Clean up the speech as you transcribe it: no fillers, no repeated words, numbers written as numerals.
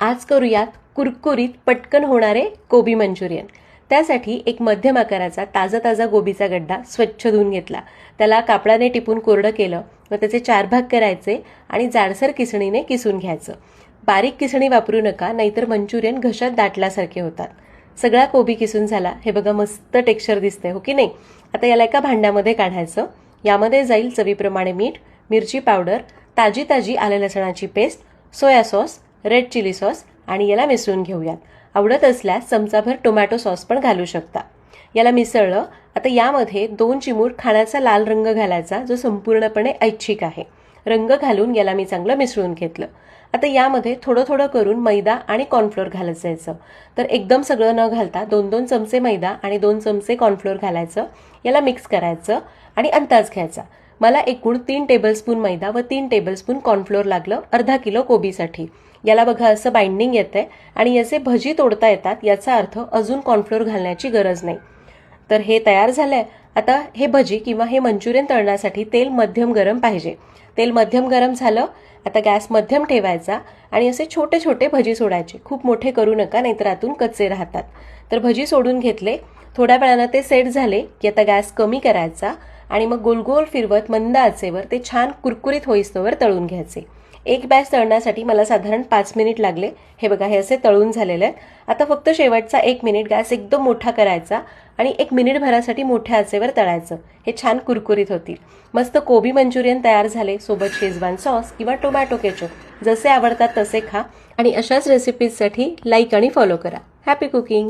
आज करूयात कुरकुरीत पटकन होणारे कोबी मंचुरियन। त्यासाठी एक मध्यम आकाराचा ताजा गोबीचा गड्डा स्वच्छ धुवून घेतला। त्याला कापडाने टिपून कोरडं केलं व त्याचे 4 भाग करायचे आणि जाडसर किसणीने किसून घ्यायचं। बारीक किसणी वापरू नका, नाहीतर मंचुरियन घशात दाटल्यासारखे होतात। सगळा कोबी किसून झाला। हे बघा, मस्त टेक्स्चर दिसते हो की नाही। आता याला एका भांड्यामध्ये काढायचं। यामध्ये जाईल चवीप्रमाणे मीठ, मिरची पावडर, ताजी आले लसणाची paste, soya sauce, red chilli sauce आणि याला मिसळून घेऊयात। आवडत असल्यास चमचाभर टोमॅटो सॉस पण घालू शकता। याला मिसळलं। आता यामध्ये 2 चिमूट खाण्याचा लाल रंग घालायचा, जो संपूर्णपणे ऐच्छिक आहे। रंग घालून याला मी चांगलं मिसळून घेतलं। आता यामध्ये थोडं करून मैदा आणि कॉर्नफ्लोअर घालत जायचं। तर एकदम सगळं न घालता 2-2 चमचे मैदा आणि 2 चमचे कॉर्नफ्लोअर घालायचं। याला मिक्स करायचं आणि अंदाज घ्यायचा। मला एकूण 3 टेबलस्पून मैदा व 3 टेबलस्पून कॉर्नफ्लोअर लागलं अर्धा किलो कोबीसाठी। याला बघा, असं बाइंडिंग येतंय आणि याचे भजी तोडता येतात। याचा अर्थ अजून कॉर्नफ्लोअर घालण्याची गरज नाही। तर हे तयार झालंय। आता हे भजी किंवा हे मंचुरियन तळण्यासाठी तेल मध्यम गरम पाहिजे। तेल मध्यम गरम झालं। आता गॅस मध्यम ठेवायचा आणि असे छोटे भजी सोडायचे। खूप मोठे करू नका, नाहीतर आतून कच्चे राहतात। तर भजी सोडून घेतले। थोड्या वेळानं ते सेट झाले की आता गॅस कमी करायचा आणि मग गोल फिरवत मंद आचेवर ते छान कुरकुरीत होईस्तोवर तळून घ्यायचे। एक बॅच तळण्यासाठी मला साधारण 5 मिनिट लागले। हे बघा, हे असे तळून झालेले आहेत। आता फक्त शेवटचा 1 मिनिट गॅस एकदम मोठा करायचा आणि 1 मिनिट भरासाठी मोठ्या आचेवर तळायचं। हे छान कुरकुरीत होतील। मस्त कोबी मंचुरियन तयार झाले। सोबत शेजवान सॉस किंवा टोमॅटो केचप, जसे आवडतात तसे खा आणि अशाच रेसिपीजसाठी लाईक आणि फॉलो करा। Happy cooking.